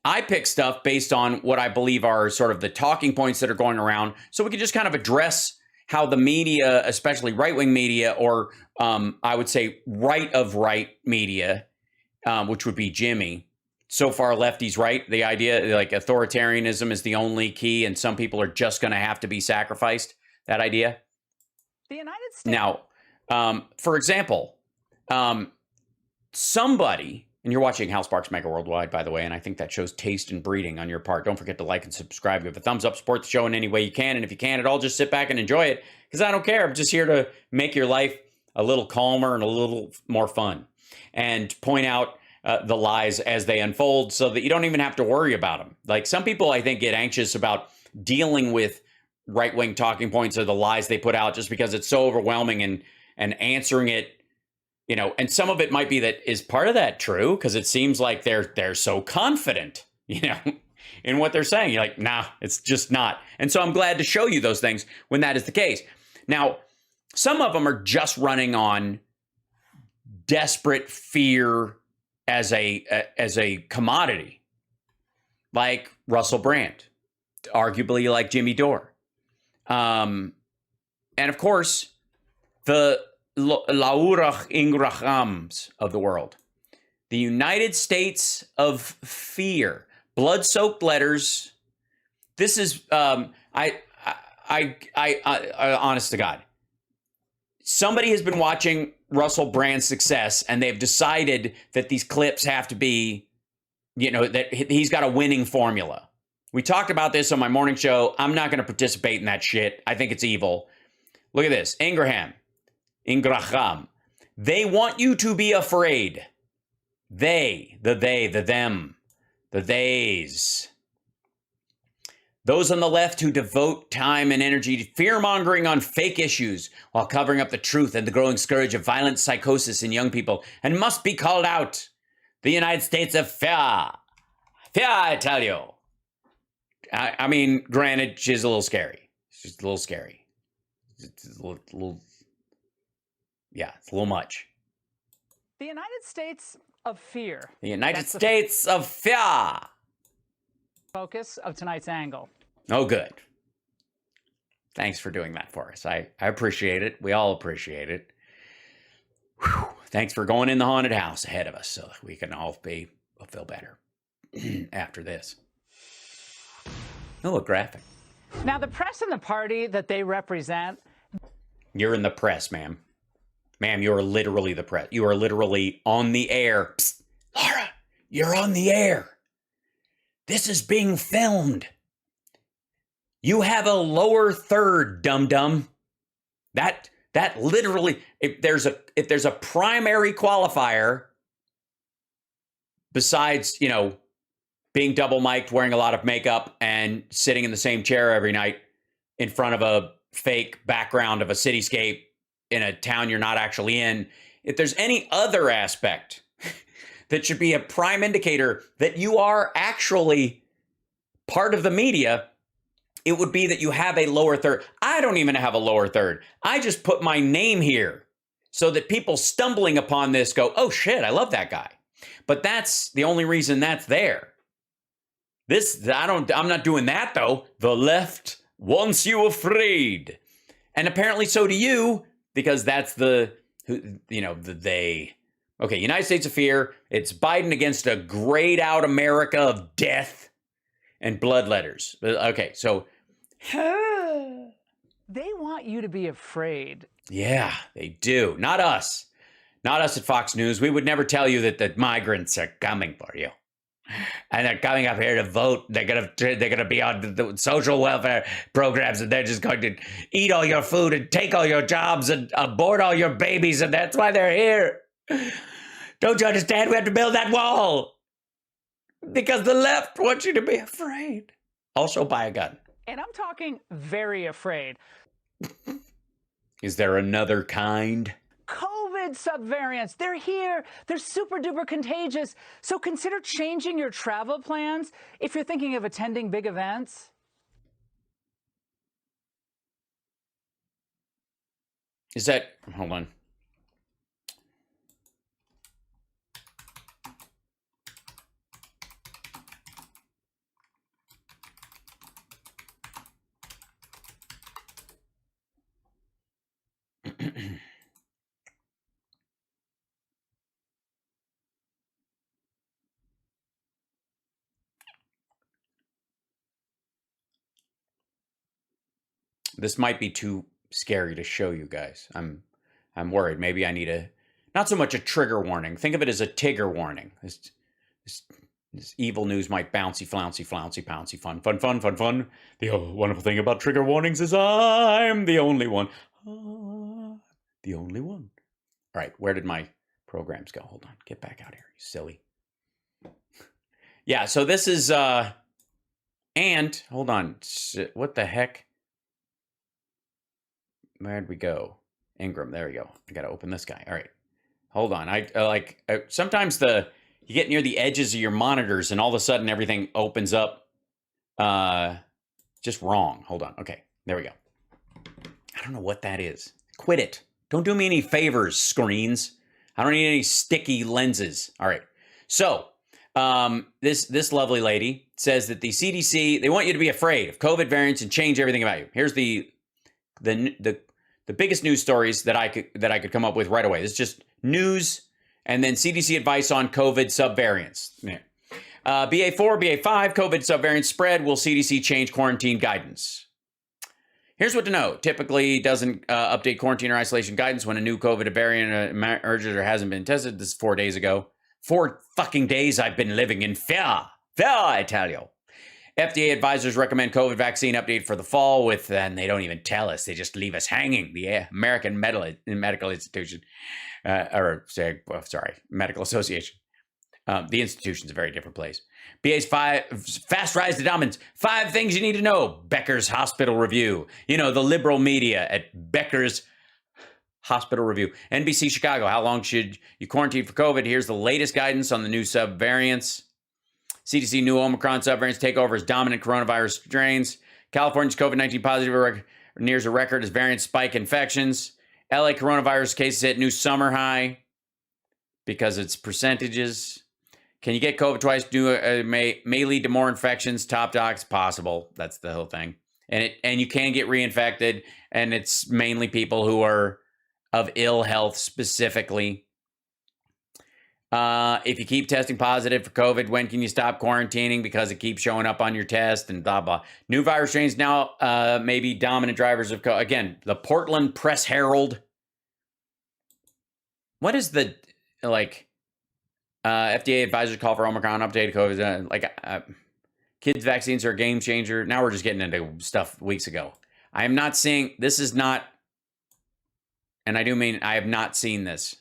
I pick stuff based on what I believe are sort of the talking points that are going around, so we can just kind of address how the media, especially right-wing media, or I would say right media, which would be Jimmy. So far, lefty's right. The idea like authoritarianism is the only key, and some people are just going to have to be sacrificed. That idea. The United States. Now, for example, somebody. And you're watching Hal Sparks Mega Worldwide, by the way, and I think that shows taste and breeding on your part. Don't forget to like and subscribe. Give a thumbs up, support the show in any way you can. And if you can't at all, just sit back and enjoy it, because I don't care. I'm just here to make your life a little calmer and a little more fun, and point out the lies as they unfold so that you don't even have to worry about them. Like, some people, I think, get anxious about dealing with right-wing talking points or the lies they put out just because it's so overwhelming, and answering it. You know, and some of it might be that is part of that true, because it seems like they're so confident, you know, in what they're saying. You're like, nah, it's just not. And so I'm glad to show you those things when that is the case. Now, some of them are just running on desperate fear as a commodity, like Russell Brand, arguably like Jimmy Dore, and of course the Ingrahams of the world, the United States of Fear, blood-soaked letters. This is I honest to God, somebody has been watching Russell Brand's success, and they've decided that these clips have to be, you know, that he's got a winning formula. We talked about this on my morning show. I'm not going to participate in that shit. I think it's evil. Look at this. Ingraham. They want you to be afraid. The them, the theys. Those on the left who devote time and energy to fear-mongering on fake issues while covering up the truth and the growing scourge of violent psychosis in young people, and must be called out. The United States of fear. Fear, I tell you. I mean, granted, she's a little scary. She's a little scary. It's a little yeah, it's a little much. The United States of Fear. The United States of Fear. Focus of tonight's angle. Oh, good. Thanks for doing that for us. I appreciate it. We all appreciate it. Whew. Thanks for going in the haunted house ahead of us so we can all feel better after this. Oh, a graphic. Now, the press and the party that they represent. You're in the press, ma'am. Ma'am, you are literally the press. You are literally on the air. Psst, Laura, you're on the air. This is being filmed. You have a lower third, dum-dum. That literally, if there's a primary qualifier besides, you know, being double mic'd, wearing a lot of makeup, and sitting in the same chair every night in front of a fake background of a cityscape in a town you're not actually in, if there's any other aspect that should be a prime indicator that you are actually part of the media, it would be that you have a lower third. I don't even have a lower third. I just put my name here so that people stumbling upon this go, oh shit, I love that guy. But that's the only reason that's there. I'm not doing that though. The left wants you afraid. And apparently so do you, because that's the they. Okay, United States of Fear. It's Biden against a grayed out America of death and blood letters. Okay, so. They want you to be afraid. Yeah, they do. Not us. Not us at Fox News. We would never tell you that the migrants are coming for you. And they're coming up here to vote. They're gonna be on the social welfare programs, and they're just going to eat all your food and take all your jobs and abort all your babies, and that's why they're here. Don't you understand? We have to build that wall because the left wants you to be afraid. Also, buy a gun. And I'm talking very afraid. Is there another kind? COVID subvariants, they're here. They're super duper contagious. So consider changing your travel plans if you're thinking of attending big events. Is that, hold on. This might be too scary to show you guys. I'm worried. Maybe I need not so much a trigger warning. Think of it as a Tigger warning. This evil news might bouncy, flouncy, pouncy, fun. The wonderful thing about trigger warnings is I'm the only one. The only one. All right, where did my programs go? Hold on, get back out here, you silly. Yeah, so this is, and, hold on, what the heck? Where'd we go? Ingraham, there we go. I gotta open this guy. All right, hold on. Sometimes you get near the edges of your monitors and all of a sudden everything opens up just wrong. Hold on. Okay, there we go. I don't know what that is. Quit it. Don't do me any favors, screens. I don't need any sticky lenses. All right. So this lovely lady says that the CDC, they want you to be afraid of COVID variants and change everything about you. Here's the biggest news stories that I could come up with right away. This is just news. And then CDC advice on COVID subvariants. Yeah. BA4, BA5, COVID subvariants spread. Will CDC change quarantine guidance? Here's what to know. Typically doesn't update quarantine or isolation guidance when a new COVID variant emerges or hasn't been tested. This is 4 days ago. 4 fucking days I've been living in fear. Fear, I tell you. FDA advisors recommend COVID vaccine update for the fall and they don't even tell us. They just leave us hanging. The American Medical Institution. Medical Association. The institution's a very different place. BA's 5, fast rise to dominance. 5 things you need to know. Becker's Hospital Review. You know, the liberal media at Becker's Hospital Review. NBC Chicago. How long should you quarantine for COVID? Here's the latest guidance on the new subvariants. CDC new Omicron subvariants take over as dominant coronavirus strains. California's COVID-19 positive nears a record as variants spike infections. LA coronavirus cases hit new summer high because it's percentages. Can you get COVID twice? May lead to more infections. Top docs possible. That's the whole thing. And you can get reinfected, and it's mainly people who are of ill health specifically. If you keep testing positive for COVID, when can you stop quarantining because it keeps showing up on your test and blah, blah. New virus strains now may be dominant drivers of COVID. Again, the Portland Press Herald. What is the, FDA advisors call for Omicron updated COVID? Kids vaccines are a game changer. Now we're just getting into stuff weeks ago. I am not seeing, this is not, and I do mean I have not seen this.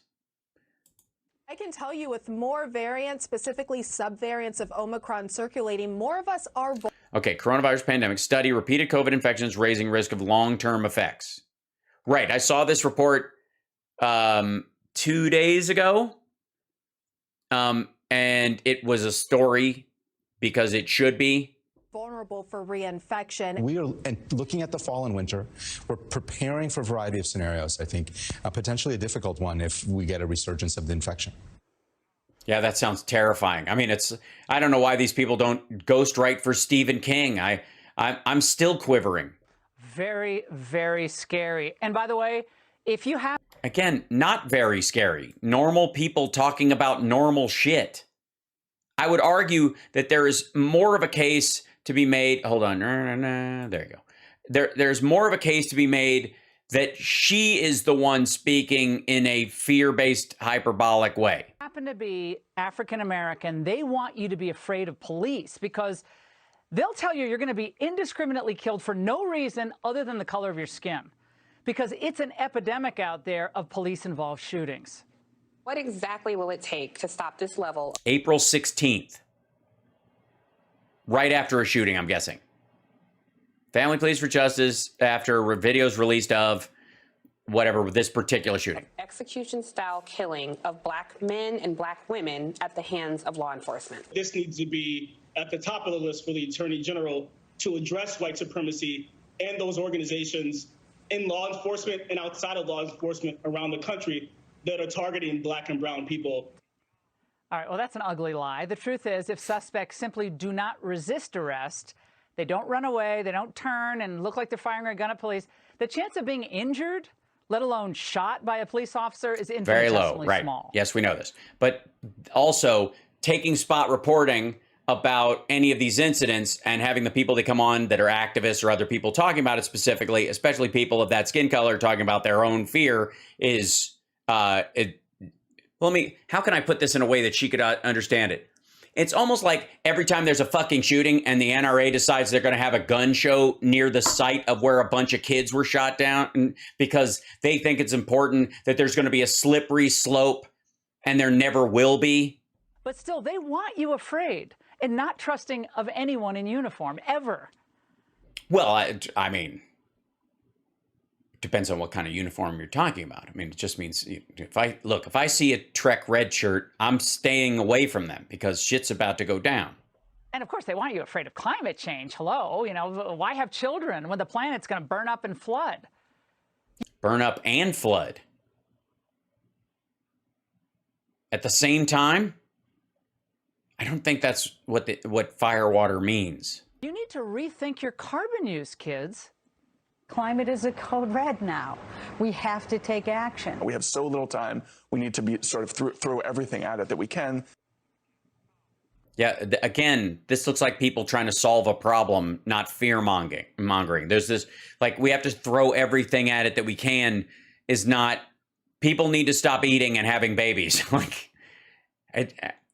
I can tell you with more variants, specifically subvariants of Omicron circulating, more of us are... Okay, coronavirus pandemic study, repeated COVID infections raising risk of long-term effects. Right, I saw this report 2 days ago, and it was a story because it should be. Vulnerable for reinfection. We are looking at the fall and winter. We're preparing for a variety of scenarios, I think, potentially a difficult one if we get a resurgence of the infection. Yeah, that sounds terrifying. I mean, I don't know why these people don't ghostwrite for Stephen King. I'm still quivering. Very, very scary. And by the way, if you have... Again, not very scary. Normal people talking about normal shit. I would argue that there is more of a case to be made. Hold on. There you go. There's more of a case to be made that she is the one speaking in a fear-based, hyperbolic way. Happen to be African American, they want you to be afraid of police because they'll tell you you're going to be indiscriminately killed for no reason other than the color of your skin, because it's an epidemic out there of police-involved shootings. What exactly will it take to stop this level? April 16th. Right after a shooting, I'm guessing. Family Pleas for Justice after videos released of whatever, this particular shooting. Execution-style killing of black men and black women at the hands of law enforcement. This needs to be at the top of the list for the Attorney General to address white supremacy and those organizations in law enforcement and outside of law enforcement around the country that are targeting black and brown people. All right, well, that's an ugly lie. The truth is, if suspects simply do not resist arrest, they don't run away, they don't turn and look like they're firing a gun at police, the chance of being injured, let alone shot by a police officer, is infinitesimally very low, right? Small. Yes, we know this. But also, taking spot reporting about any of these incidents and having the people that come on that are activists or other people talking about it specifically, especially people of that skin color talking about their own fear is, how can I put this in a way that she could understand it? It's almost like every time there's a fucking shooting and the NRA decides they're going to have a gun show near the site of where a bunch of kids were shot down because they think it's important that there's going to be a slippery slope and there never will be. But still, they want you afraid and not trusting of anyone in uniform, ever. Well, I mean, depends on what kind of uniform you're talking about. I mean, it just means if I see a Trek red shirt, I'm staying away from them because shit's about to go down. And of course, they want you afraid of climate change. Hello, why have children when the planet's going to burn up and flood? Burn up and flood at the same time? I don't think that's what firewater means. You need to rethink your carbon use, kids. Climate is a code red now. We have to take action. We have so little time. We need to be sort of throw everything at it that we can. Yeah, again, this looks like people trying to solve a problem, not fear-mongering. There's this, like, we have to throw everything at it that we can is not, people need to stop eating and having babies. Like,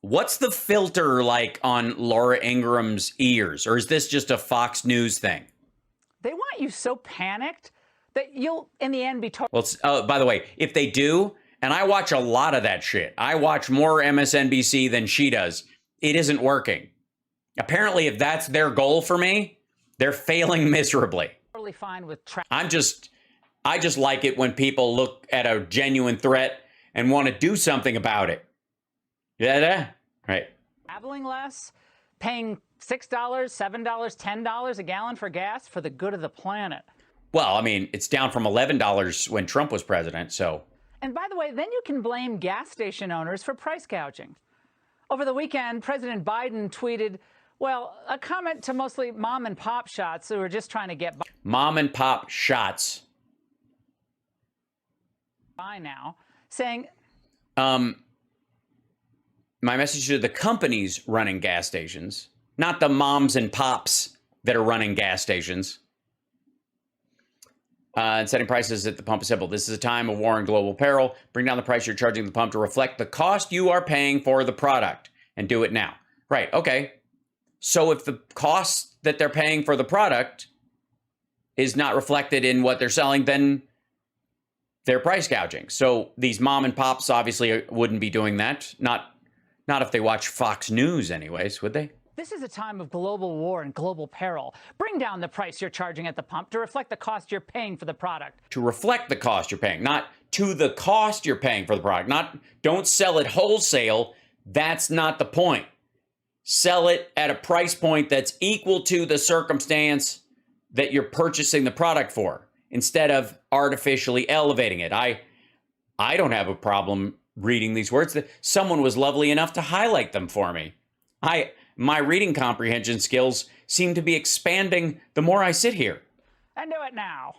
what's the filter like on Laura Ingram's ears? Or is this just a Fox News thing? They want you so panicked that you'll, in the end, be told. Well, by the way, if they do, and I watch a lot of that shit, I watch more MSNBC than she does, it isn't working. Apparently, if that's their goal for me, they're failing miserably. Totally fine with I just like it when people look at a genuine threat and want to do something about it. Yeah, right. traveling less, paying $6, $7, $10 a gallon for gas for the good of the planet. Well, I mean, it's down from $11 when Trump was president, so. And by the way, then you can blame gas station owners for price gouging. Over the weekend, President Biden tweeted, well, a comment to mostly mom and pop shops who are just trying to get mom and pop shots. By now, saying, my message to the companies running gas stations, not the moms and pops that are running gas stations. And setting prices at the pump is simple. This is a time of war and global peril. Bring down the price you're charging the pump to reflect the cost you are paying for the product, and do it now. Right, okay. So if the cost that they're paying for the product is not reflected in what they're selling, then they're price gouging. So these mom and pops obviously wouldn't be doing that. Not if they watch Fox News anyways, would they? this is a time of global war and global peril. Bring down the price you're charging at the pump to reflect the cost you're paying for the product. To reflect the cost you're paying, not to the cost you're paying for the product. Not, don't sell it wholesale. That's not the point. Sell it at a price point that's equal to the circumstance that you're purchasing the product for, instead of artificially elevating it. I don't have a problem reading these words. Someone was lovely enough to highlight them for me. My reading comprehension skills seem to be expanding the more I sit here. And do it now.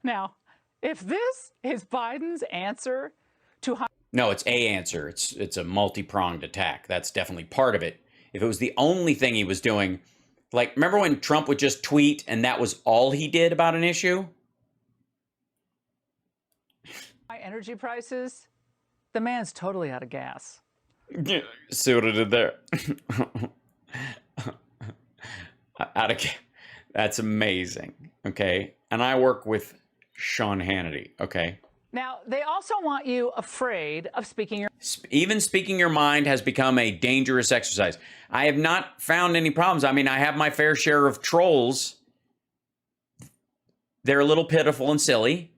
Now, if this is Biden's answer to... No, it's a answer. It's a multi-pronged attack. That's definitely part of it. If it was the only thing he was doing, like, remember when Trump would just tweet and that was all he did about an issue? energy prices, the man's totally out of gas. Yeah, see what I did there? Out of gas. That's amazing. Okay. And I work with Sean Hannity. Okay. Now, they also want you afraid of speaking your... Even speaking your mind has become a dangerous exercise. I have not found any problems. I mean, I have my fair share of trolls. They're a little pitiful and silly.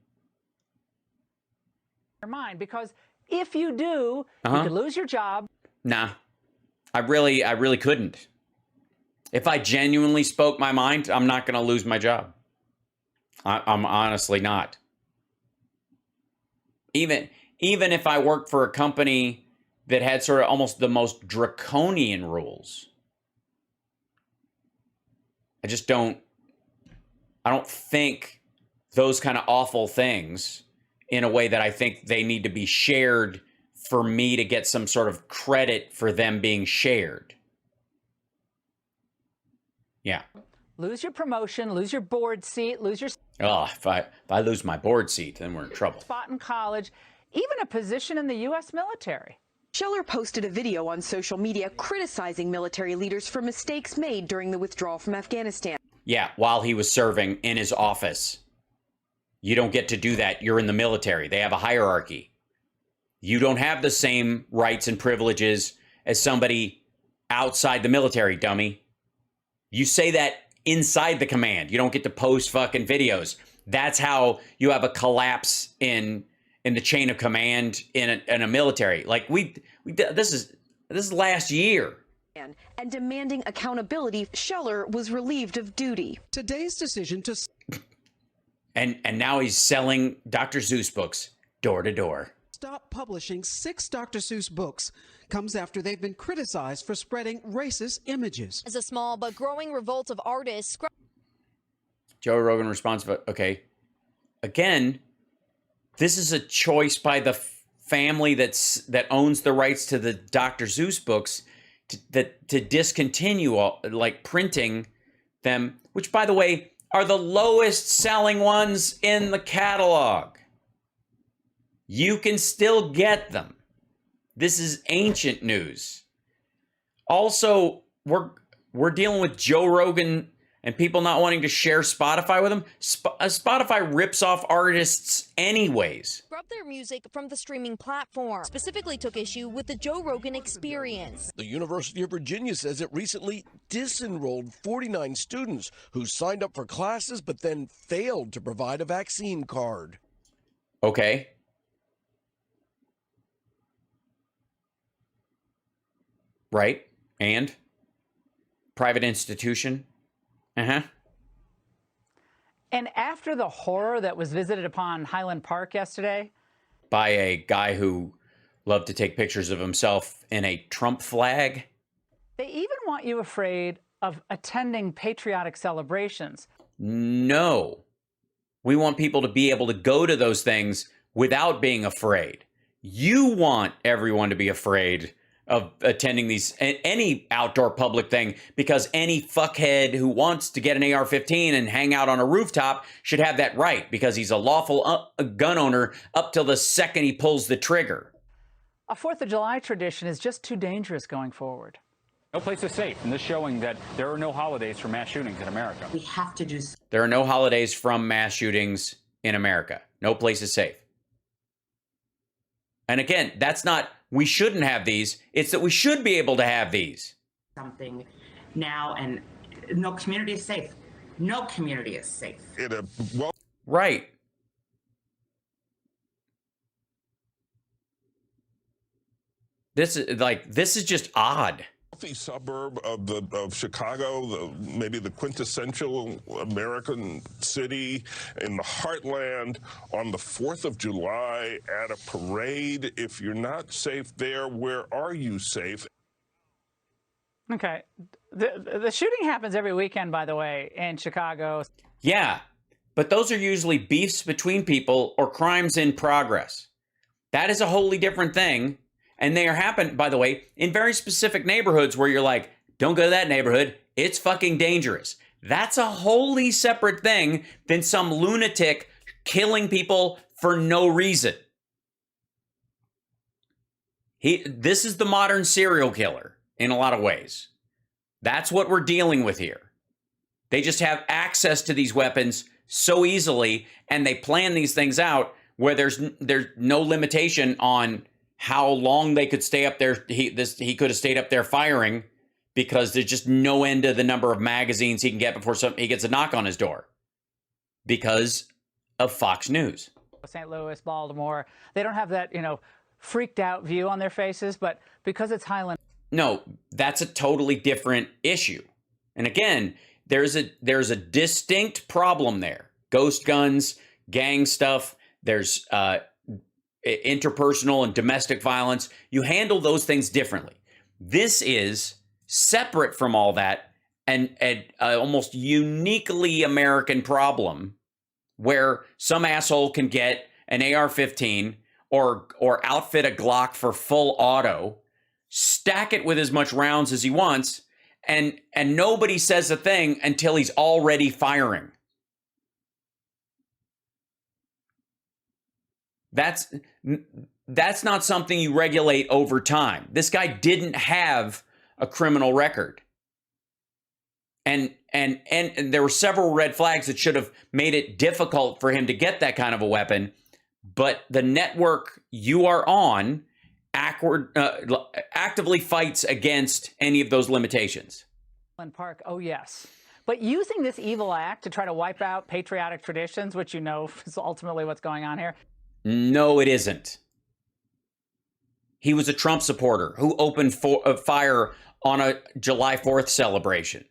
Your mind, because if you do, you could lose your job. Nah, I really couldn't. If I genuinely spoke my mind, I'm not going to lose my job. I'm honestly not. Even if I worked for a company that had sort of almost the most draconian rules, I don't think those kind of awful things in a way that I think they need to be shared for me to get some sort of credit for them being shared. Yeah. Lose your promotion, lose your board seat, lose your Oh, if I lose my board seat, then we're in trouble. spot in college, even a position in the U.S. military. Scheller posted a video on social media criticizing military leaders for mistakes made during the withdrawal from Afghanistan. Yeah, while he was serving in his office. You don't get to do that. You're in the military. They have a hierarchy. You don't have the same rights and privileges as somebody outside the military, dummy. You say that inside the command. You don't get to post fucking videos. That's how you have a collapse in the chain of command in a military. Like this is last year. And demanding accountability, Scheller was relieved of duty. Today's decision to and now he's selling Dr. Seuss books door to door. stop publishing 6 Dr. Seuss books comes after they've been criticized for spreading racist images. As a small but growing revolt of artists. Joe Rogan responds, okay. Again, this is a choice by the family that owns the rights to the Dr. Seuss books to discontinue like printing them, which, by the way, are the lowest selling ones in the catalog. You can still get them. This is ancient news. Also, we're dealing with Joe Rogan and people not wanting to share Spotify with them. Spotify rips off artists anyways. Scrubbed their music from the streaming platform. Specifically took issue with the Joe Rogan Experience. The University of Virginia says it recently disenrolled 49 students who signed up for classes but then failed to provide a vaccine card. Okay. Right. And? Private institution. Uh-huh. And after the horror that was visited upon Highland Park yesterday, by a guy who loved to take pictures of himself in a Trump flag. They even want you afraid of attending patriotic celebrations. No. We want people to be able to go to those things without being afraid. You want everyone to be afraid of attending any outdoor public thing, because any fuckhead who wants to get an AR-15 and hang out on a rooftop should have that right, because he's a lawful gun owner up till the second he pulls the trigger. A 4th of July tradition is just too dangerous going forward. No place is safe, and this showing that there are no holidays for mass shootings in America. We have to do. There are no holidays from mass shootings in America. No place is safe. And again, that's not we shouldn't have these. It's that we should be able to have these. Something now, and no community is safe. No community is safe. Right. This is just odd. Suburb of Chicago, maybe the quintessential American city in the heartland, on the 4th of July at a parade. If you're not safe there, where are you safe? Okay. The shooting happens every weekend, by the way, in Chicago. Yeah, but those are usually beefs between people or crimes in progress. That is a wholly different thing. And they are happen, by the way, in very specific neighborhoods where you're like, don't go to that neighborhood. It's fucking dangerous. That's a wholly separate thing than some lunatic killing people for no reason. This is the modern serial killer in a lot of ways. That's what we're dealing with here. They just have access to these weapons so easily, and they plan these things out where there's no limitation on how long they could stay up there. He could have stayed up there firing, because there's just no end to the number of magazines he can get before he gets a knock on his door because of Fox News. St. Louis, Baltimore, they don't have that, freaked out view on their faces, but because it's Highland. No, that's a totally different issue. And again, there's a distinct problem there. Ghost guns, gang stuff, there's interpersonal and domestic violence. You handle those things differently. This is separate from all that, and almost uniquely American problem where some asshole can get an AR-15 or outfit a Glock for full auto, stack it with as much rounds as he wants, and nobody says a thing until he's already firing. That's not something you regulate over time. This guy didn't have a criminal record. And there were several red flags that should have made it difficult for him to get that kind of a weapon. But the network you are on actively fights against any of those limitations. Highland Park, oh yes. But using this evil act to try to wipe out patriotic traditions, which you know is ultimately what's going on here. No, it isn't. He was a Trump supporter who opened fire on a July 4th celebration.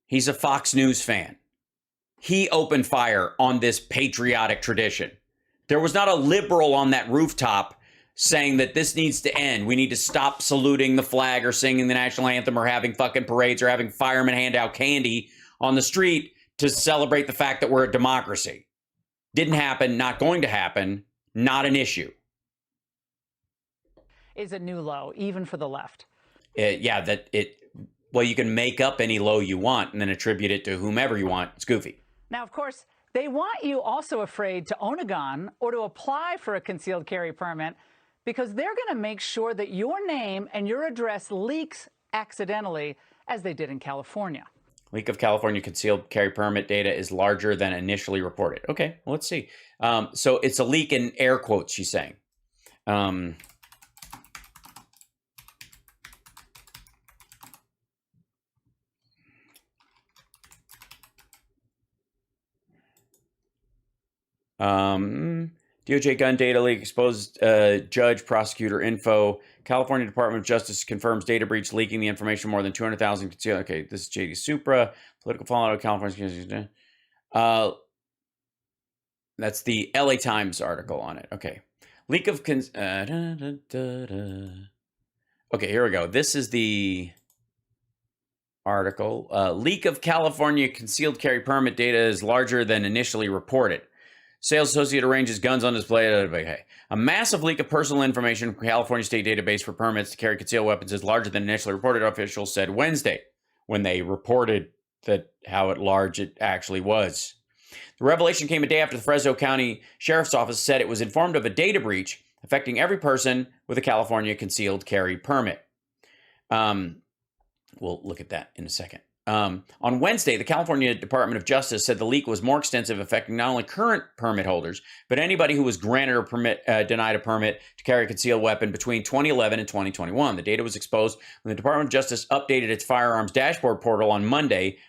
He's a Fox News fan. He opened fire on this patriotic tradition. There was not a liberal on that rooftop saying that this needs to end. We need to stop saluting the flag or singing the national anthem or having fucking parades or having firemen hand out candy on the street to celebrate the fact that we're a democracy. Didn't happen, not going to happen, not an issue. Is a new low, even for the left. Well, you can make up any low you want and then attribute it to whomever you want. It's goofy. Now, of course, they want you also afraid to own a gun or to apply for a concealed carry permit because they're going to make sure that your name and your address leaks accidentally, as they did in California. Leak of California concealed carry permit data is larger than initially reported. Okay, well, let's see. So it's a leak in air quotes, she's saying. DOJ gun data leak exposed judge prosecutor info. California Department of Justice confirms data breach leaking the information more than 200,000 concealed. Okay, this is JD Supra. Political fallout of California. That's the LA Times article on it. Okay. Leak of Okay, here we go. This is the article. Leak of California concealed carry permit data is larger than initially reported. Sales associate arranges guns on display. Okay. A massive leak of personal information from California state database for permits to carry concealed weapons is larger than initially reported, officials said Wednesday when they reported that how large it actually was. The revelation came a day after the Fresno County Sheriff's Office said it was informed of a data breach affecting every person with a California concealed carry permit. We'll look at that in a second. On Wednesday, the California Department of Justice said the leak was more extensive, affecting not only current permit holders, but anybody who was granted or denied a permit to carry a concealed weapon between 2011 and 2021. The data was exposed when the Department of Justice updated its firearms dashboard portal on Monday.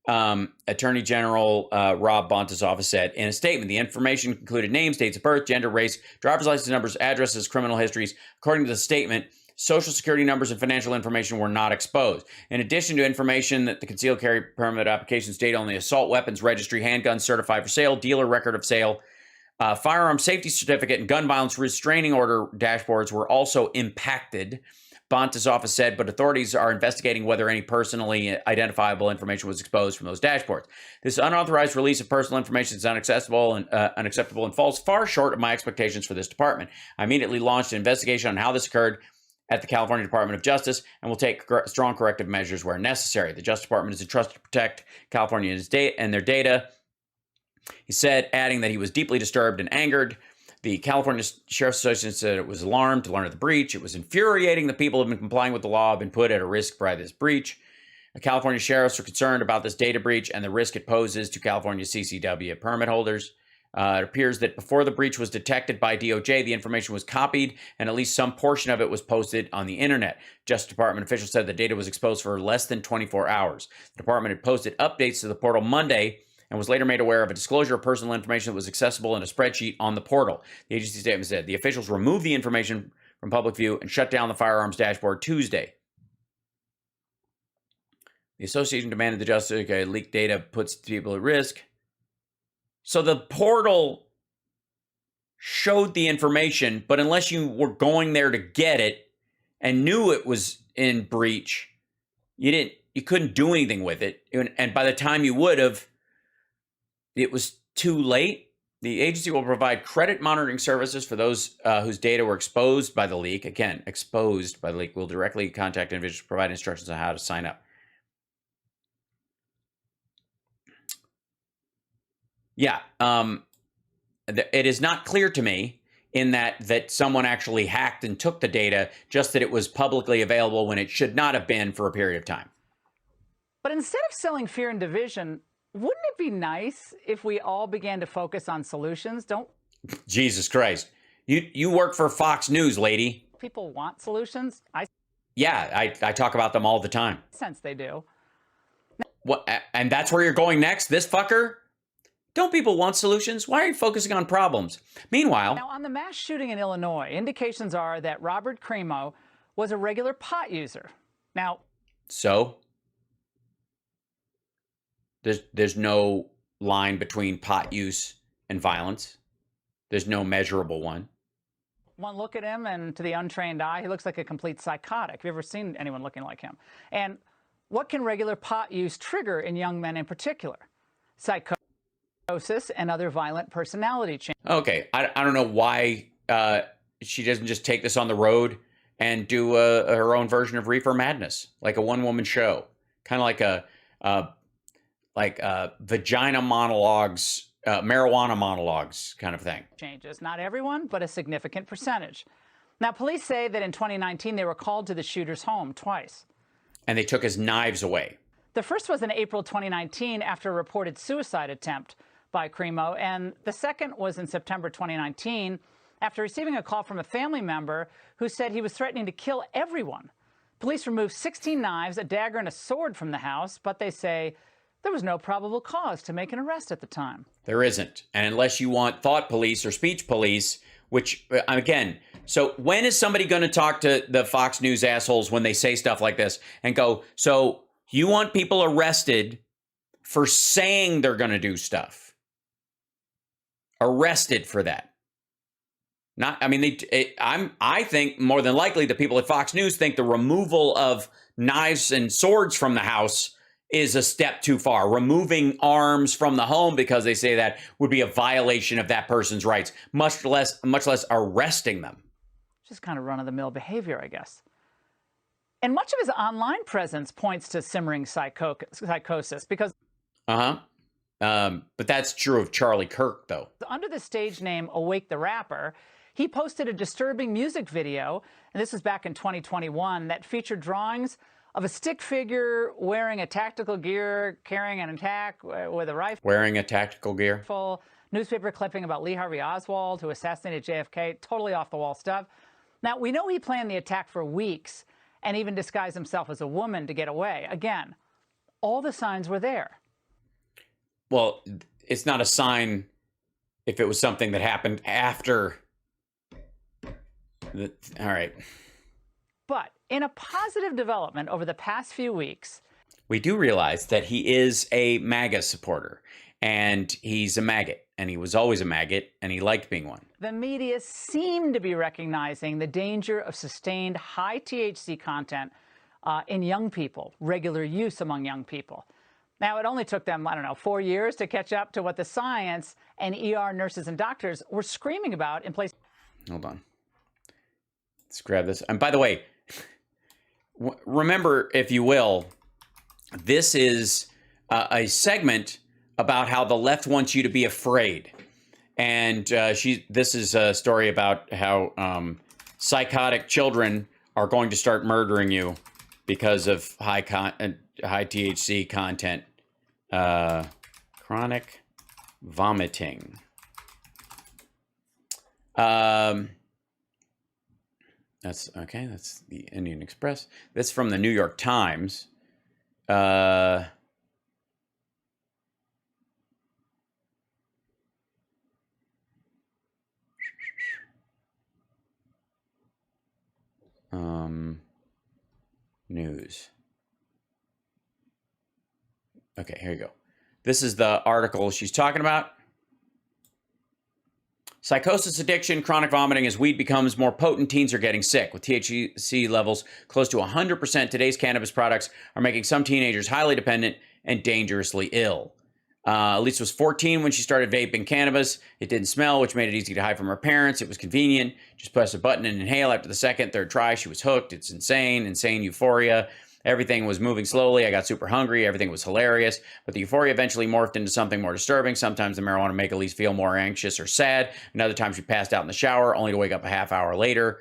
Attorney General Rob Bonta's office said in a statement, the information included names, dates of birth, gender, race, driver's license numbers, addresses, criminal histories. According to the statement, Social Security numbers and financial information were not exposed. In addition to information that the concealed carry permit applications date on the assault weapons registry, handguns certified for sale, dealer record of sale, firearm safety certificate, and gun violence restraining order dashboards were also impacted. Bonta's office said, but authorities are investigating whether any personally identifiable information was exposed from those dashboards. This unauthorized release of personal information is unacceptable and falls far short of my expectations for this department. I immediately launched an investigation on how this occurred at the California Department of Justice and will take strong corrective measures where necessary. The Justice Department is entrusted to protect Californians' and their data. He said, adding that he was deeply disturbed and angered. The California Sheriff's Association said it was alarmed to learn of the breach. It was infuriating. The people who have been complying with the law have been put at a risk by this breach. The California sheriffs are concerned about this data breach and the risk it poses to California CCW permit holders. It appears that before the breach was detected by DOJ, the information was copied and at least some portion of it was posted on the internet. Justice Department officials said the data was exposed for less than 24 hours. The department had posted updates to the portal Monday and was later made aware of a disclosure of personal information that was accessible in a spreadsheet on the portal. The agency statement said the officials removed the information from public view and shut down the firearms dashboard Tuesday. The association demanded the justice leaked data puts people at risk. So the portal showed the information, but unless you were going there to get it and knew it was in breach, you couldn't do anything with it. And by the time you would have, it was too late. The agency will provide credit monitoring services for those whose data were exposed by the leak. Again, exposed by the leak. Will directly contact individuals to provide instructions on how to sign up. Yeah. It is not clear to me in that someone actually hacked and took the data, just that it was publicly available when it should not have been for a period of time. But instead of selling fear and division, wouldn't it be nice if we all began to focus on solutions? Don't Jesus Christ. You work for Fox News, lady. people want solutions? Yeah, I talk about them all the time. Sense they do. What? And that's where you're going next, this fucker? Don't people want solutions? Why are you focusing on problems? Meanwhile... Now, on the mass shooting in Illinois, indications are that Robert Crimo was a regular pot user. Now... So? There's no line between pot use and violence. There's no measurable one. One look at him, and to the untrained eye, he looks like a complete psychotic. Have you ever seen anyone looking like him? And what can regular pot use trigger in young men in particular? Psychosis and other violent personality changes. Okay, I don't know why she doesn't just take this on the road and do her own version of Reefer Madness, like a one-woman show, kind of like vagina monologues, marijuana monologues kind of thing. Changes. Not everyone, but a significant percentage. Now, police say that in 2019, they were called to the shooter's home twice. And they took his knives away. The first was in April 2019 after a reported suicide attempt by Crimo, and the second was in September 2019 after receiving a call from a family member who said he was threatening to kill everyone. Police removed 16 knives, a dagger, and a sword from the house, but they say there was no probable cause to make an arrest at the time. There isn't. And unless you want thought police or speech police, which, again, so when is somebody going to talk to the Fox News assholes when they say stuff like this and go, so you want people arrested for saying they're going to do stuff? Arrested for that. Not, I mean, I think more than likely the people at Fox News think the removal of knives and swords from the house is a step too far. Removing arms from the home because they say that would be a violation of that person's rights, much less arresting them. Just kind of run-of-the-mill behavior, I guess. And much of his online presence points to simmering psychosis because... But that's true of Charlie Kirk, though. Under the stage name Awake the Rapper, he posted a disturbing music video, and this was back in 2021, that featured drawings of a stick figure wearing a tactical gear, carrying an attack with a rifle. Wearing a tactical gear. Newspaper clipping about Lee Harvey Oswald, who assassinated JFK. Totally off-the-wall stuff. Now, we know he planned the attack for weeks and even disguised himself as a woman to get away. Again, all the signs were there. Well, it's not a sign if it was something that happened after. All right. But in a positive development over the past few weeks, we do realize that he is a MAGA supporter, and he's a maggot, and he was always a maggot, and he liked being one. The media seemed to be recognizing the danger of sustained high THC content in young people, regular use among young people. Now, it only took them, 4 years to catch up to what the science and ER nurses and doctors were screaming about in place. Hold on. Let's grab this. And by the way, remember, if you will, this is a segment about how the left wants you to be afraid. And this is a story about how psychotic children are going to start murdering you because of high THC content. Chronic vomiting. That's okay. That's the Indian Express. That's from the New York Times. News. Okay, here you go. This is the article she's talking about. Psychosis, addiction, chronic vomiting. As weed becomes more potent, teens are getting sick. With THC levels close to 100%, today's cannabis products are making some teenagers highly dependent and dangerously ill. Elise was 14 when she started vaping cannabis. It didn't smell, which made it easy to hide from her parents. It was convenient. Just press a button and inhale. After the second, third try, she was hooked. It's insane euphoria. Everything was moving slowly. I got super hungry. Everything was hilarious. But the euphoria eventually morphed into something more disturbing. Sometimes the marijuana would make Elise feel more anxious or sad. Another time she passed out in the shower, only to wake up a half hour later.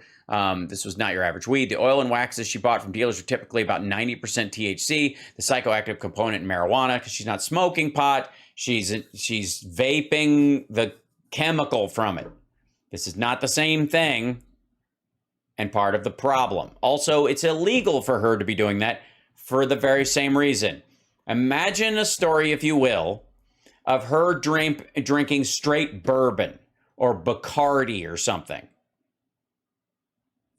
This was not your average weed. The oil and waxes she bought from dealers were typically about 90% THC, the psychoactive component in marijuana, because she's not smoking pot. She's vaping the chemical from it. This is not the same thing. And part of the problem. Also, it's illegal for her to be doing that for the very same reason. Imagine a story, if you will, of her drinking straight bourbon or Bacardi or something.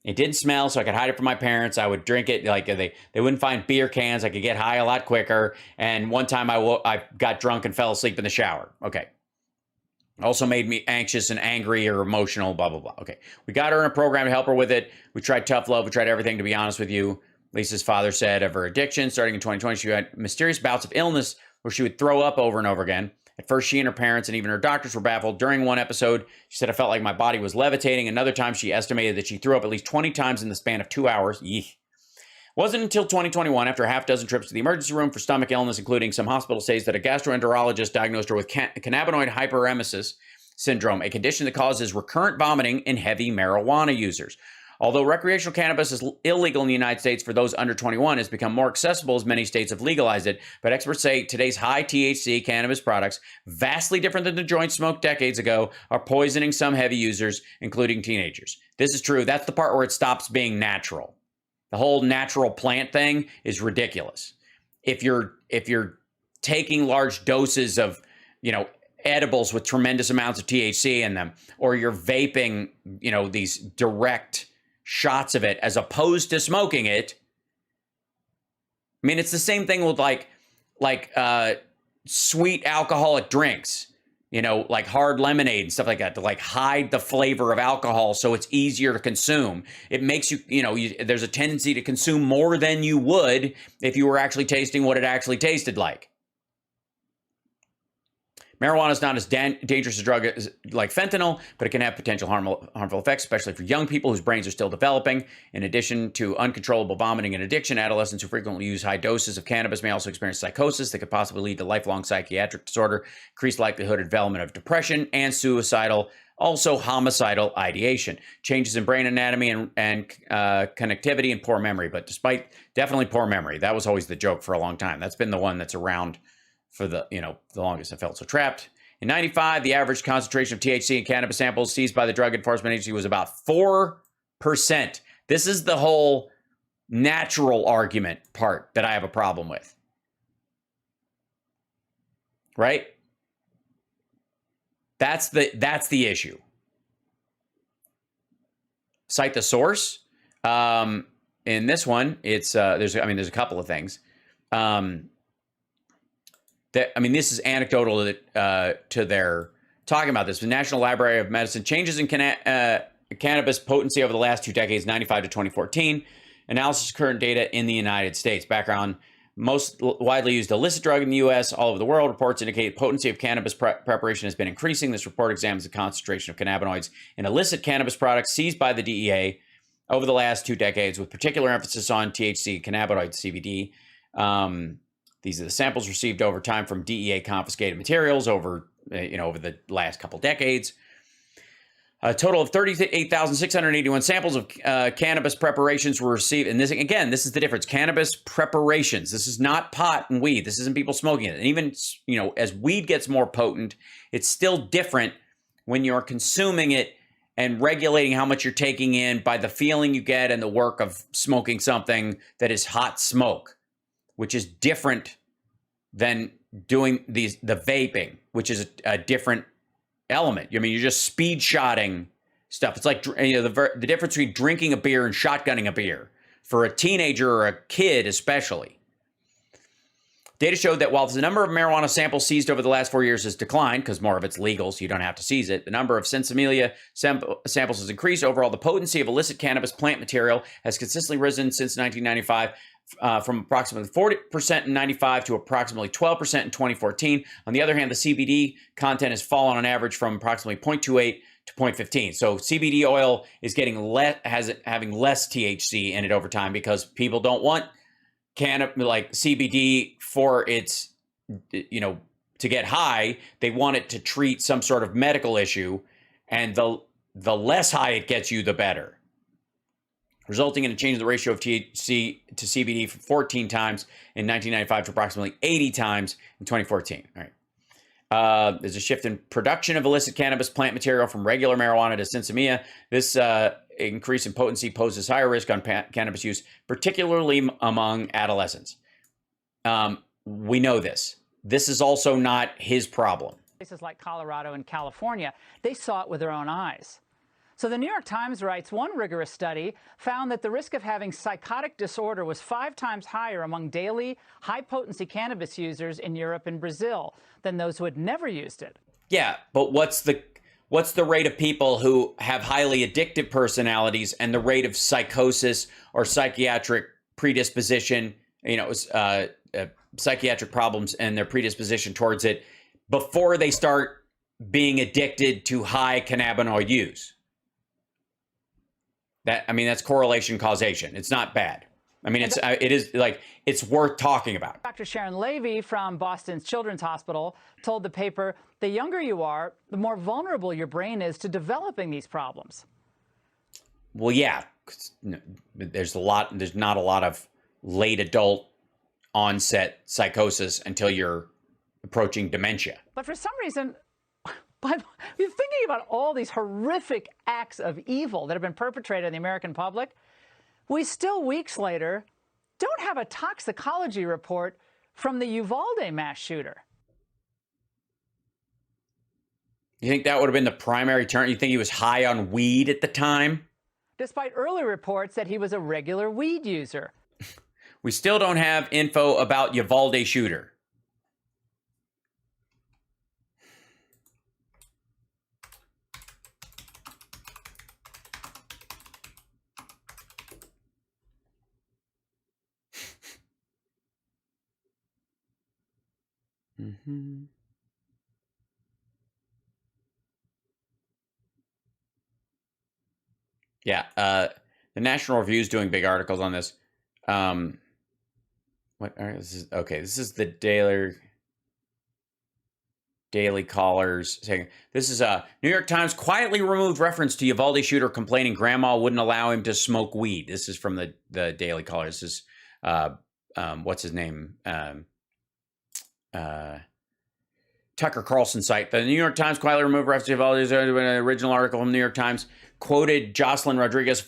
It didn't smell, so I could hide it from my parents. I would drink it. Like they wouldn't find beer cans. I could get high a lot quicker. And one time I got drunk and fell asleep in the shower. Okay. Also made me anxious and angry or emotional, blah, blah, blah. Okay. We got her in a program to help her with it. We tried tough love. We tried everything, to be honest with you. Lisa's father said of her addiction, starting in 2020, she had mysterious bouts of illness where she would throw up over and over again. At first, she and her parents and even her doctors were baffled. During one episode, she said, I felt like my body was levitating. Another time, she estimated that she threw up at least 20 times in the span of 2 hours. Yeesh. Wasn't until 2021, after a half dozen trips to the emergency room for stomach illness, including some hospital stays, that a gastroenterologist diagnosed her with cannabinoid hyperemesis syndrome, a condition that causes recurrent vomiting in heavy marijuana users. Although recreational cannabis is illegal in the United States for those under 21, it's become more accessible as many states have legalized it. But experts say today's high THC cannabis products, vastly different than the joints smoked decades ago, are poisoning some heavy users, including teenagers. This is true. That's the part where it stops being natural. The whole natural plant thing is ridiculous. If you're taking large doses of, edibles with tremendous amounts of THC in them, or you're vaping, these direct shots of it as opposed to smoking it. I mean, it's the same thing with like sweet alcoholic drinks, like hard lemonade and stuff like that, to like hide the flavor of alcohol so it's easier to consume. It makes you, there's a tendency to consume more than you would if you were actually tasting what it actually tasted like. Marijuana is not as dangerous a drug as like fentanyl, but it can have potential harmful effects, especially for young people whose brains are still developing. In addition to uncontrollable vomiting and addiction, adolescents who frequently use high doses of cannabis may also experience psychosis that could possibly lead to lifelong psychiatric disorder, increased likelihood of development of depression, and suicidal, also homicidal ideation. Changes in brain anatomy and connectivity and poor memory. But despite definitely poor memory, that was always the joke for a long time. That's been the one that's around for the longest. I felt so trapped. In 95, the average concentration of THC in cannabis samples seized by the Drug Enforcement Agency was about 4%. This is the whole natural argument part that I have a problem with. Right? That's the issue. Cite the source. In this one, it's there's a couple of things. This is anecdotal to their talking about this. The National Library of Medicine, changes in cannabis potency over the last 2 decades, 95 to 2014. Analysis of current data in the United States. Background, most widely used illicit drug in the U.S. all over the world. Reports indicate potency of cannabis preparation has been increasing. This report examines the concentration of cannabinoids in illicit cannabis products seized by the DEA over the last 2 decades, with particular emphasis on THC cannabinoids, CBD. These are the samples received over time from DEA confiscated materials over the last couple decades. A total of 38,681 samples of cannabis preparations were received. And this is the difference. Cannabis preparations. This is not pot and weed. This isn't people smoking it. And even, as weed gets more potent, it's still different when you're consuming it and regulating how much you're taking in by the feeling you get and the work of smoking something that is hot smoke, which is different than doing the vaping, which is a different element. I mean, you're just speed shotting stuff. It's like the difference between drinking a beer and shotgunning a beer for a teenager or a kid, especially. Data showed that while the number of marijuana samples seized over the last 4 years has declined, because more of it's legal, so you don't have to seize it, the number of sinsemilla samples has increased. Overall, the potency of illicit cannabis plant material has consistently risen since 1995, from approximately 40% in 95 to approximately 12% in 2014. On the other hand, the CBD content has fallen on average from approximately 0.28 to 0.15. So CBD oil is getting having less THC in it over time because people don't want like CBD for its, to get high. They want it to treat some sort of medical issue, and the less high it gets you, the better, resulting in a change in the ratio of THC to CBD from 14 times in 1995 to approximately 80 times in 2014. All right. There's a shift in production of illicit cannabis plant material from regular marijuana to sinsemilla. This increase in potency poses higher risk on cannabis use, particularly among adolescents. We know this. This is also not his problem. Places like Colorado and California, they saw it with their own eyes. So the New York Times writes, one rigorous study found that the risk of having psychotic disorder was 5 times higher among daily high-potency cannabis users in Europe and Brazil than those who had never used it. Yeah, but what's the rate of people who have highly addictive personalities and the rate of psychosis or psychiatric predisposition, psychiatric problems and their predisposition towards it before they start being addicted to high cannabinoid use? That's correlation causation. It's not bad. It's worth talking about. Dr. Sharon Levy from Boston's Children's Hospital told the paper, the younger you are, the more vulnerable your brain is to developing these problems. Well, yeah, there's not a lot of late adult onset psychosis until you're approaching dementia. But for some reason, but you're thinking about all these horrific acts of evil that have been perpetrated on the American public. We still, weeks later, don't have a toxicology report from the Uvalde mass shooter. You think that would have been the primary turn? You think he was high on weed at the time? Despite early reports that he was a regular weed user. We still don't have info about Uvalde shooter. Mm-hmm. Yeah, the National Review is doing big articles on this. This is the Daily Callers saying this is New York Times quietly removed reference to Uvalde shooter complaining grandma wouldn't allow him to smoke weed. This is from the Daily Callers. This is what's his name? Tucker Carlson site. The New York Times quietly removed reference to Uvalde's original article from the New York Times quoted Jocelyn Rodriguez,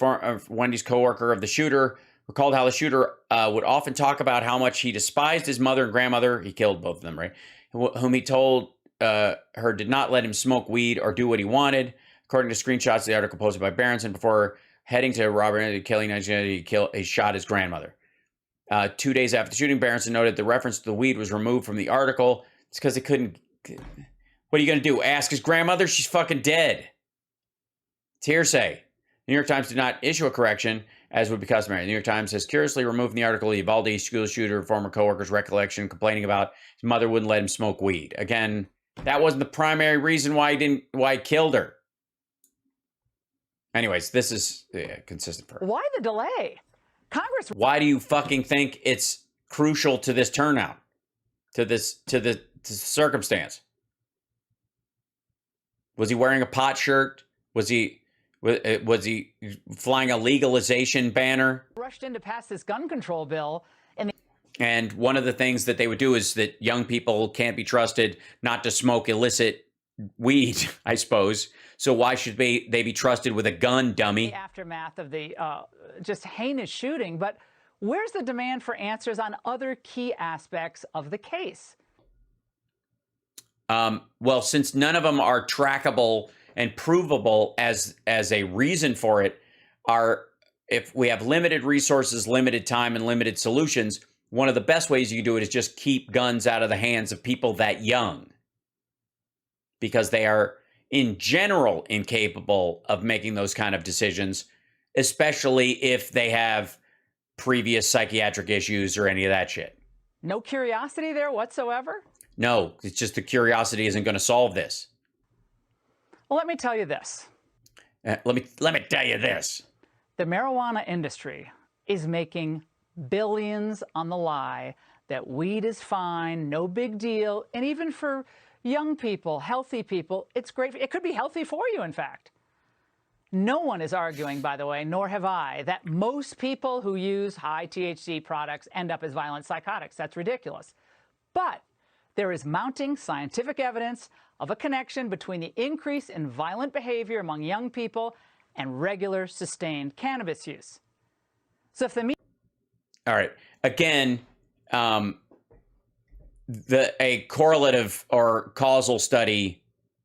Wendy's co-worker of the shooter, recalled how the shooter would often talk about how much he despised his mother and grandmother. He killed both of them, right? Whom he told her did not let him smoke weed or do what he wanted. According to screenshots of the article posted by Berenson, before heading to Robert Kelly, he shot his grandmother. 2 days after the shooting, Berenson noted the reference to the weed was removed from the article. It's because they couldn't. What are you going to do? Ask his grandmother? She's fucking dead. It's hearsay. The New York Times did not issue a correction, as would be customary. The New York Times has curiously removed from the article the Uvalde school shooter, former co-worker's recollection, complaining about his mother wouldn't let him smoke weed. Again, that wasn't the primary reason why he killed her. Anyways, this is consistent for her. Why the delay? Congress. Why do you fucking think it's crucial to this turnout, to the circumstance? Was he wearing a pot shirt? Was he flying a legalization banner? Rushed in to pass this gun control bill. And one of the things that they would do is that young people can't be trusted not to smoke illicit weed, I suppose. So why should they be trusted with a gun, dummy? The aftermath of the just heinous shooting. But where's the demand for answers on other key aspects of the case? Well, since none of them are trackable and provable as a reason for it, if we have limited resources, limited time, and limited solutions, one of the best ways you can do it is just keep guns out of the hands of people that young, because they are in general incapable of making those kind of decisions, especially if they have previous psychiatric issues or any of that shit. No curiosity there whatsoever? No, it's just the curiosity isn't going to solve this. Well, let me tell you this. Let me tell you this. The marijuana industry is making billions on the lie that weed is fine, no big deal, and even for young people, healthy people, it's great. It could be healthy for you, in fact. No one is arguing, by the way, nor have I, that most people who use high THC products end up as violent psychotics. That's ridiculous. But there is mounting scientific evidence of a connection between the increase in violent behavior among young people and regular sustained cannabis use. So if the All right. Again, a correlative or causal study,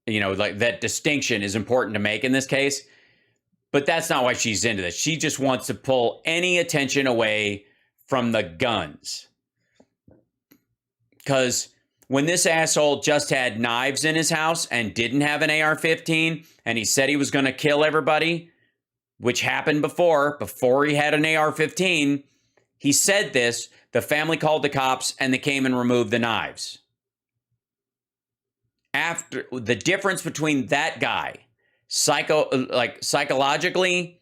like that distinction is important to make in this case. But that's not why she's into this. She just wants to pull any attention away from the guns. Because when this asshole just had knives in his house and didn't have an AR-15, and he said he was going to kill everybody, which happened before he had an AR-15, he said this, the family called the cops, and they came and removed the knives. After the difference between that guy, psychologically,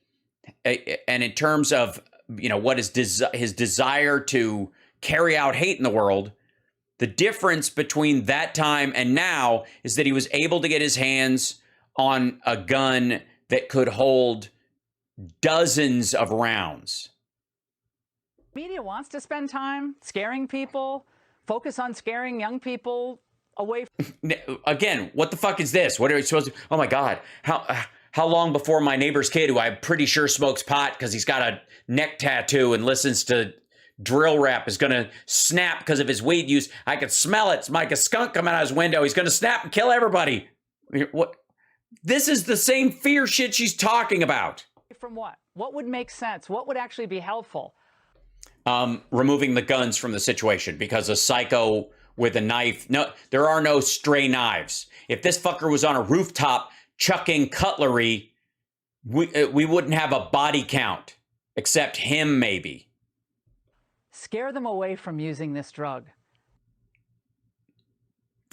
and in terms of, what is his desire to carry out hate in the world, the difference between that time and now is that he was able to get his hands on a gun that could hold dozens of rounds. media wants to spend time scaring people, focus on scaring young people away from... Again, what the fuck is this? What are we supposed to... Oh my God. How long before my neighbor's kid, who I'm pretty sure smokes pot because he's got a neck tattoo and listens to drill rap, is going to snap because of his weed use? I could smell it. It's like a skunk coming out of his window. He's going to snap and kill everybody. What? This is the same fear shit she's talking about. From what? What would make sense? What would actually be helpful? Removing the guns from the situation, because a psycho with a knife, no, there are no stray knives. If this fucker was on a rooftop chucking cutlery, we wouldn't have a body count, except him maybe. Scare them away from using this drug.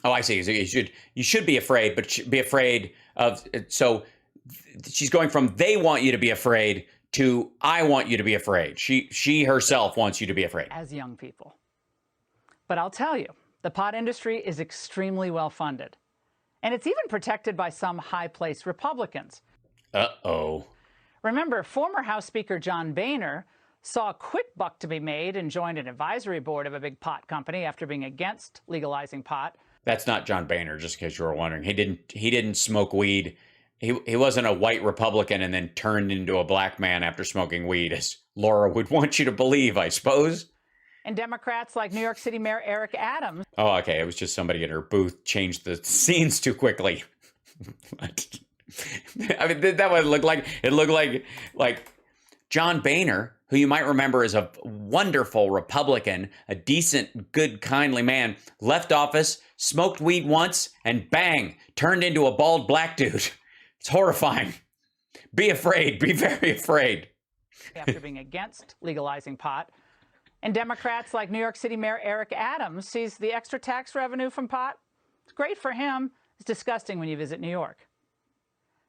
Oh, I see. So you should be afraid, but be afraid of. So she's going from they want you to be afraid to I want you to be afraid. She herself wants you to be afraid. As young people. But I'll tell you, the pot industry is extremely well funded. And it's even protected by some high-placed Republicans. Uh-oh. Remember, former House Speaker John Boehner saw a quick buck to be made and joined an advisory board of a big pot company after being against legalizing pot. That's not John Boehner, just in case you were wondering. He didn't smoke weed. He wasn't a white Republican and then turned into a black man after smoking weed, as Laura would want you to believe, I suppose. And Democrats like New York City Mayor Eric Adams. Oh, okay. It was just somebody in her booth changed the scenes too quickly. I mean, that would look like, it looked like John Boehner, who you might remember as a wonderful Republican, a decent, good, kindly man, left office, smoked weed once, and bang, turned into a bald black dude. It's horrifying. Be afraid. Be very afraid. After being against legalizing pot. And Democrats like New York City Mayor Eric Adams sees the extra tax revenue from pot. It's great for him. It's disgusting when you visit New York.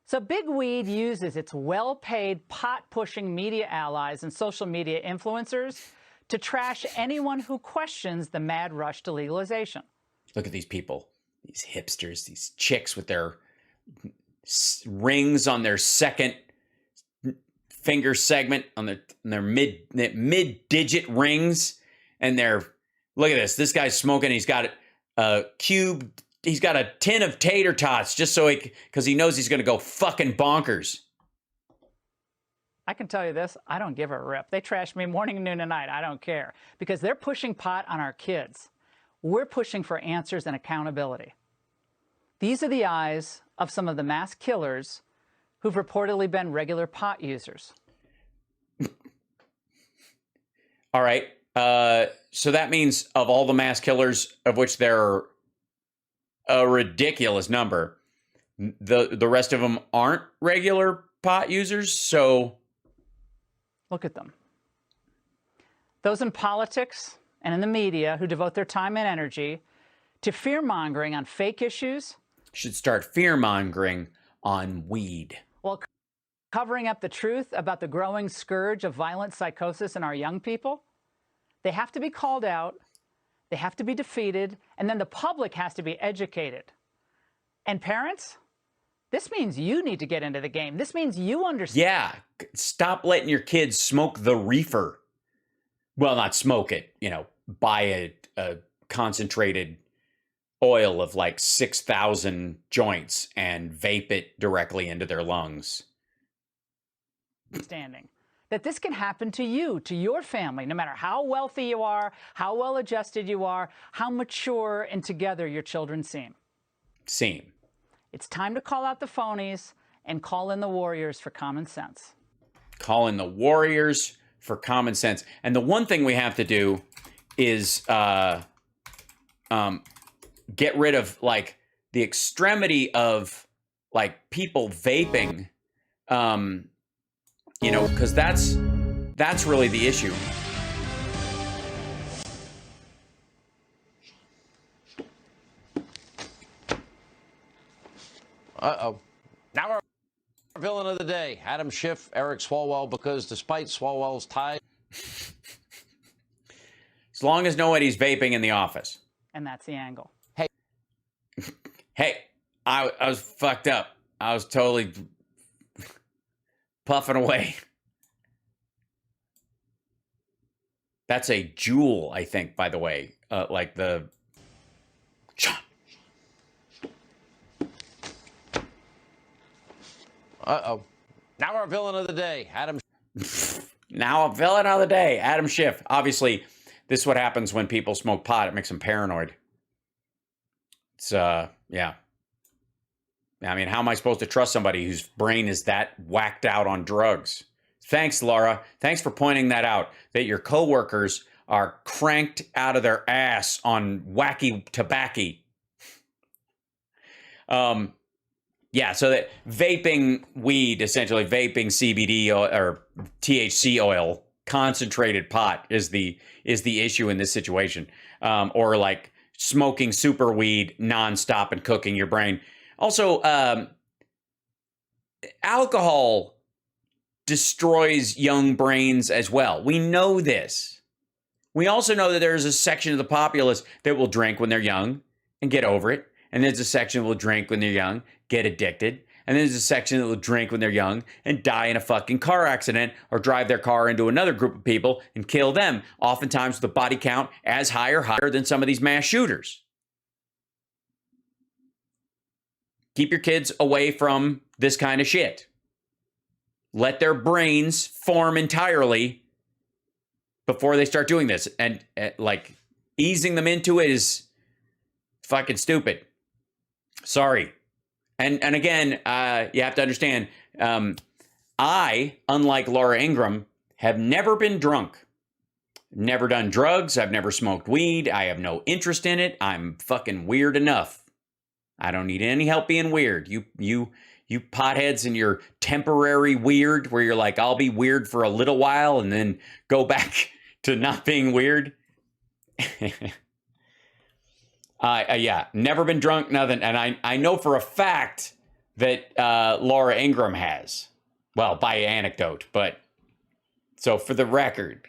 So Big Weed uses its well-paid pot-pushing media allies and social media influencers to trash anyone who questions the mad rush to legalization. Look at these people, these hipsters, these chicks with their rings on their second finger segment, on their mid-digit rings, and look at this guy's smoking. He's got a cube. He's got a tin of tater tots just so because he knows he's going to go fucking bonkers. I can tell you this, I don't give a rip. They trash me morning, noon, and night. I don't care, because they're pushing pot on our kids. We're pushing for answers and accountability. These are the eyes of some of the mass killers who've reportedly been regular pot users. All right. So that means of all the mass killers, of which there are a ridiculous number, the rest of them aren't regular pot users. So look at them. Those in politics and in the media who devote their time and energy to fear-mongering on fake issues should start fear-mongering on weed. While covering up the truth about the growing scourge of violent psychosis in our young people. They have to be called out, they have to be defeated, and then the public has to be educated. And parents, this means you need to get into the game. This means you understand. Yeah, stop letting your kids smoke the reefer. Well, not smoke it, you know, buy a concentrated oil of like 6,000 joints and vape it directly into their lungs. Understanding that this can happen to you, to your family, no matter how wealthy you are, how well adjusted you are, how mature and together your children seem. It's time to call out the phonies and call in the warriors for common sense. Call in the warriors for common sense. And the one thing we have to do is get rid of like the extremity of like people vaping, you know, because that's really the issue. Uh-oh. Now our villain of the day, Adam Schiff, Eric Swalwell, because despite Swalwell's ties... As long as nobody's vaping in the office. And that's the angle. Hey, I was fucked up. I was totally puffing away. That's a jewel, I think, by the way. Like the... Uh-oh. Now our villain of the day, Adam... Now a villain of the day, Adam Schiff. Obviously, this is what happens when people smoke pot. It makes them paranoid. It's, yeah. I mean, how am I supposed to trust somebody whose brain is that whacked out on drugs? Thanks, Laura. Thanks for pointing that out, that your coworkers are cranked out of their ass on wacky tobacco. Yeah, so that vaping weed, essentially vaping CBD or THC oil, concentrated pot is the issue in this situation. Or like smoking super weed nonstop and cooking your brain. Also, alcohol destroys young brains as well. We know this. We also know that there's a section of the populace that will drink when they're young and get over it. And there's a section that will drink when they're young, get addicted. And there's a section that will drink when they're young and die in a fucking car accident or drive their car into another group of people and kill them, oftentimes with a body count as high or higher than some of these mass shooters. Keep your kids away from this kind of shit. Let their brains form entirely before they start doing this. And like easing them into it is fucking stupid. Sorry. And again, you have to understand, I, unlike Laura Ingraham, have never been drunk. Never done drugs. I've never smoked weed. I have no interest in it. I'm fucking weird enough. I don't need any help being weird. You potheads and your temporary weird, where you're like, I'll be weird for a little while and then go back to not being weird. Yeah, never been drunk, nothing. And I know for a fact that Laura Ingraham has. Well, by anecdote, but so for the record,